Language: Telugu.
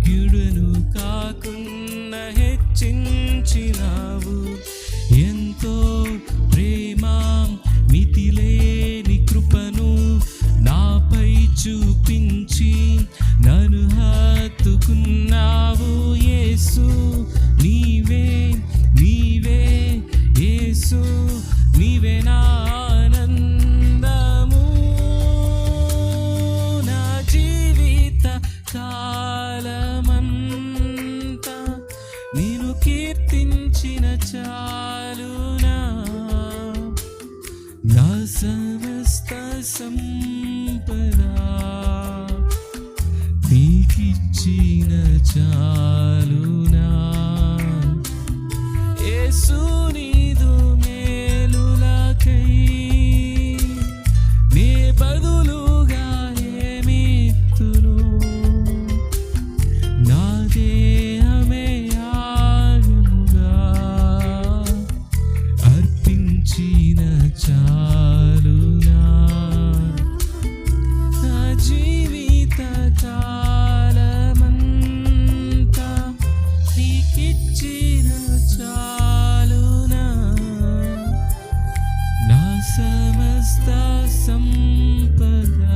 యోగ్యుడను కాకున్నా హెచ్చించినావు. ఎంతో ప్రేమ మితిలేని కృపను నాపై చూపించి నన్ను హత్తుకున్నావు. యేసు నీవే నీవే, యేసు నీవే నా ఆనందము. నా జీవిత కాలమంతా నేను కీర్తించిన చాలునా. నా సమస్త సంపద నీకిచ్చిన చాలునా. యేసు నీదు మేలులకై నే బదులుగా ఏమిత్తును. నా దేహమే యాగముగా అర్పించిన చాలునా. నా జీవిత కాలమంతా నీకిచ్చిన చాలునా. నా సమస్త సంపద